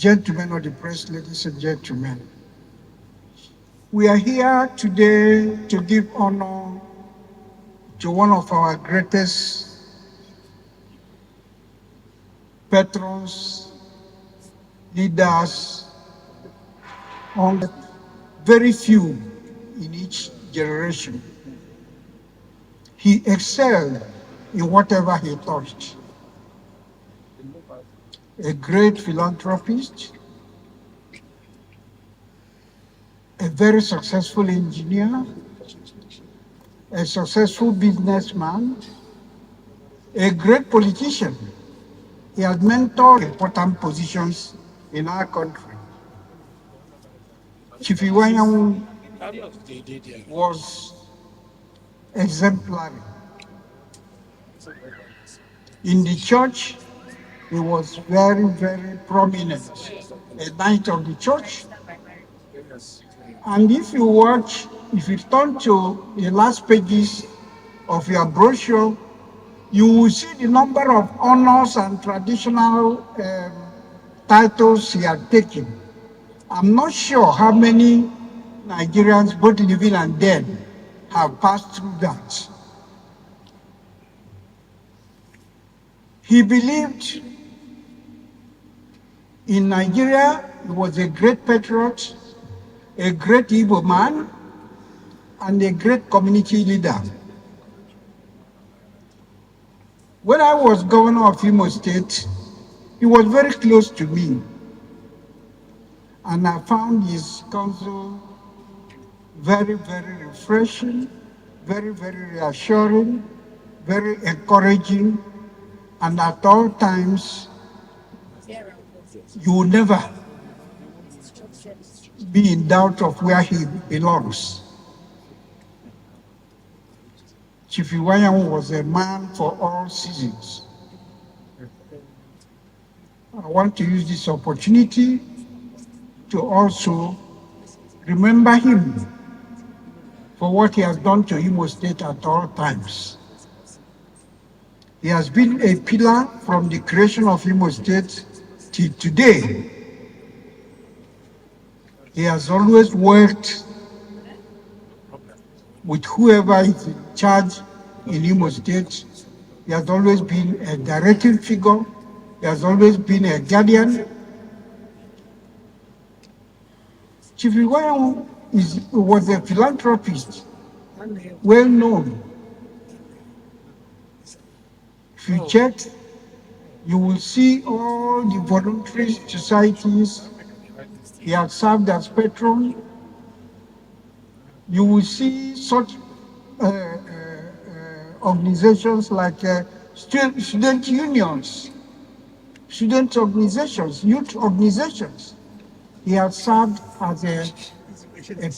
Gentlemen of the press, ladies and gentlemen, we are here today to give honor to one of our greatest patrons, leaders, very few in each generation. He excelled in whatever he touched. A great philanthropist, a very successful engineer, a successful businessman, a great politician. He has mentored important positions in our country. Chief Iwuanyanwu was exemplary. In the church, he was very, very prominent, a knight of the church. And if you turn to the last pages of your brochure, you will see the number of honors and traditional titles he had taken. I'm not sure how many Nigerians, both living and dead, have passed through that. He believed in Nigeria. He was a great patriot, a great Igbo man, and a great community leader. When I was governor of Imo State, he was very close to me. And I found his counsel very, very refreshing, very, very reassuring, very encouraging, and at all times, you will never be in doubt of where he belongs. Chief Iwuanyanwu was a man for all seasons. I want to use this opportunity to also remember him for what he has done to Imo State at all times. He has been a pillar from the creation of Imo State till today. He has always worked with whoever is in charge in Imo State. He has always been a directing figure. He has always been a guardian. Chief Iwuanyanwu was a philanthropist, well known. If you check, you will see all the voluntary societies he has served as patron. You will see such organizations like student unions, student organizations, youth organizations. He has served as a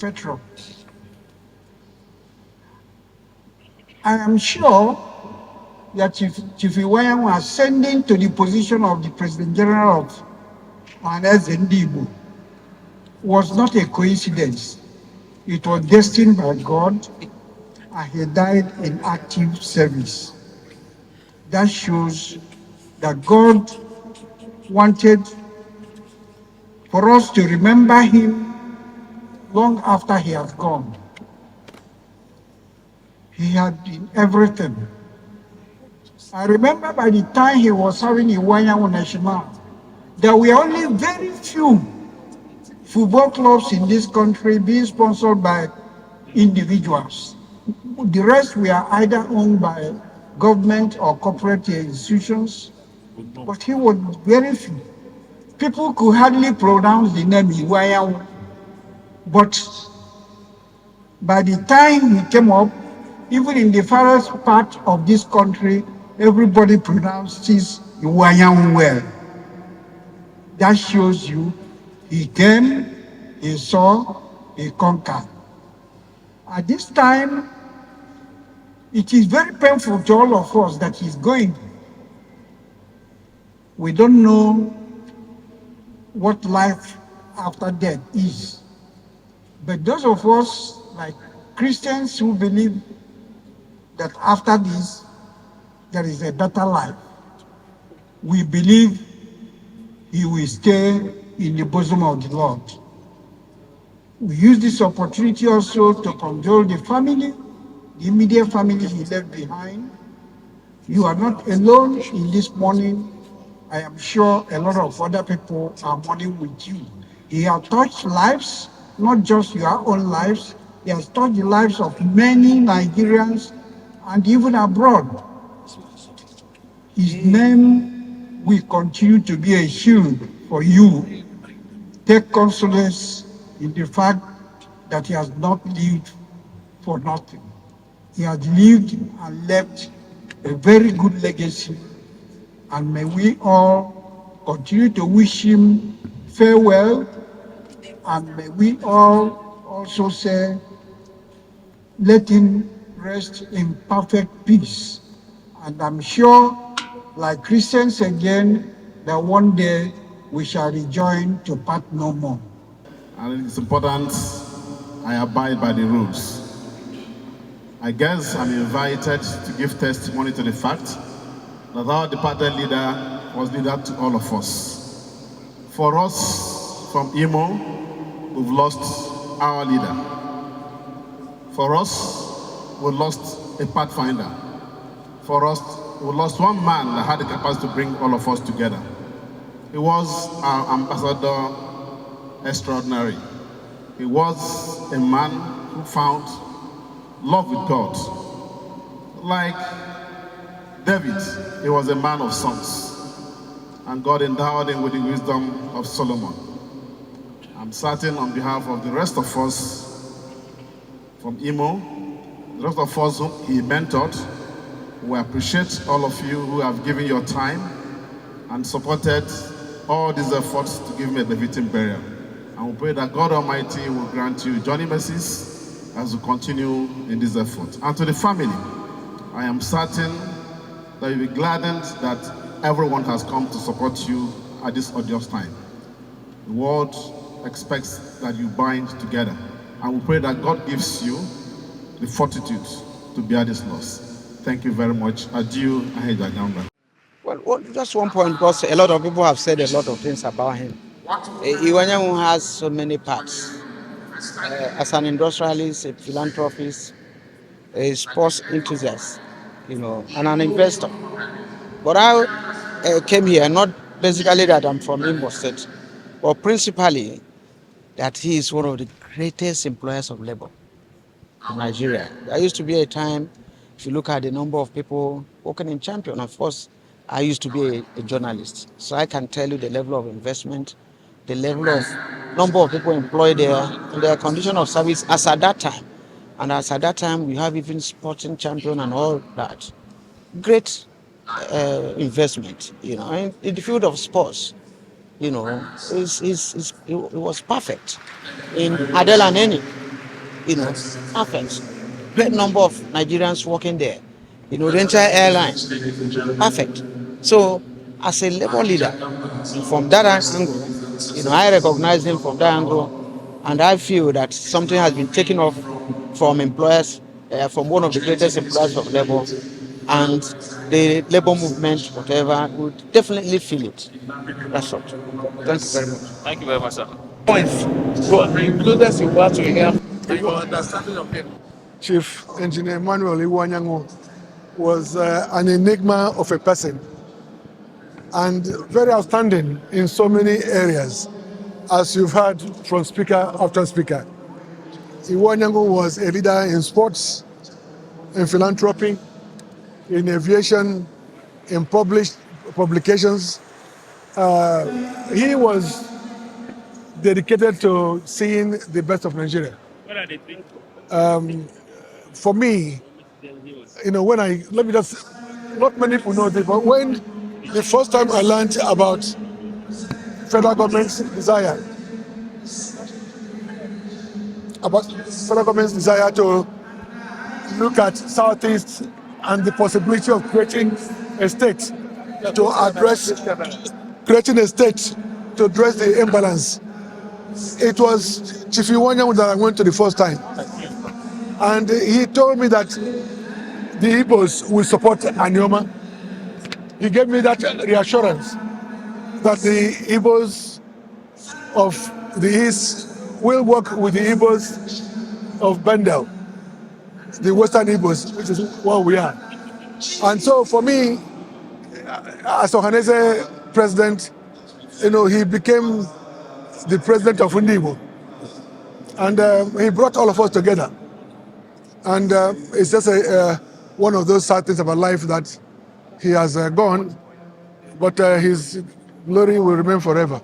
patron. I am sure that Chief Iwuanyanwu ascending to the position of the President General of Igbo was not a coincidence. It was destined by God, and he died in active service. That shows that God wanted for us to remember him long after he has gone. He had been everything. I remember by the time he was having Iwuanyanwu National, there were only very few football clubs in this country being sponsored by individuals. The rest were either owned by government or corporate institutions, but he was very few. People could hardly pronounce the name Iwuanyanwu, but by the time he came up, even in the farthest part of this country, everybody pronounces Iwuanyanwu well. That shows you he came, he saw, he conquered. At this time, it is very painful to all of us that he's going. We don't know what life after death is. But those of us, like Christians who believe that after this, there is a better life, we believe he will stay in the bosom of the Lord. We use this opportunity also to condole the family, the immediate family he left behind. You are not alone in this mourning. I am sure a lot of other people are mourning with you. He has touched lives, not just your own lives. He has touched the lives of many Nigerians and even abroad. His name will continue to be a shield for you. Take consolence in the fact that he has not lived for nothing. He has lived and left a very good legacy, and may we all continue to wish him farewell, and may we all also say, let him rest in perfect peace. And I'm sure, like Christians again, that one day we shall rejoin to part no more. And it's important I abide by the rules. I guess I'm invited to give testimony to the fact that our departed leader was leader to all of us. For us from Imo, we've lost our leader. For us, we lost a pathfinder. For us, we lost one man that had the capacity to bring all of us together. He was our ambassador extraordinary. He was a man who found love with God. Like David, he was a man of songs, and God endowed him with the wisdom of Solomon. I'm certain on behalf of the rest of us from Imo, the rest of us whom he mentored, we appreciate all of you who have given your time and supported all these efforts to give me a befitting burial. And we pray that God Almighty will grant you journey mercies as we continue in this effort. And to the family, I am certain that you'll be gladdened that everyone has come to support you at this odious time. The world expects that you bind together. And we pray that God gives you the fortitude to bear this loss. Thank you very much. Adieu. Well, just one point, because a lot of people have said a lot of things about him. Iwuanyanwu has so many parts. As an industrialist, a philanthropist, a sports enthusiast, and an investor. But I came here, not basically that I'm from Imo State, but principally that he is one of the greatest employers of labor in Nigeria. There used to be a time, if you look at the number of people working in Champion, of course, I used to be a journalist. So I can tell you the level of investment, the level of number of people employed there, and their condition of service as at that time. And as at that time, we have even Sporting Champion and all that. Great investment, in the field of sports, it was perfect. In Adela and Eni, perfect. Great number of Nigerians working there. The entire airline, perfect. So, as a labor leader, from that angle, I recognize him from that angle, and I feel that something has been taken off from employers, from one of the greatest employers of labor, and the labor movement, whatever, would definitely feel it. That's all. Thank you very much. Thank you very much, sir. Points. So, included in what we have, your understanding of him. Chief Engineer Emmanuel Iwuanyanwu was an enigma of a person and very outstanding in so many areas, as you've heard from speaker after speaker. Iwuanyanwu was a leader in sports, in philanthropy, in aviation, in publications. He was dedicated to seeing the best of Nigeria. For me, not many people know this, but when the first time I learned about federal government's desire to look at Southeast and the possibility of creating a state to address the imbalance. It was Chief Iwuanyanwu that I went to the first time. And he told me that the Igbos will support Anioma. He gave me that reassurance that the Igbos of the East will work with the Igbos of Bendel, the Western Igbos, which is what we are. And so for me, as Ohanese president, he became the president of Undibo. And he brought all of us together. And it's just one of those sad things about life that he has gone, but his glory will remain forever.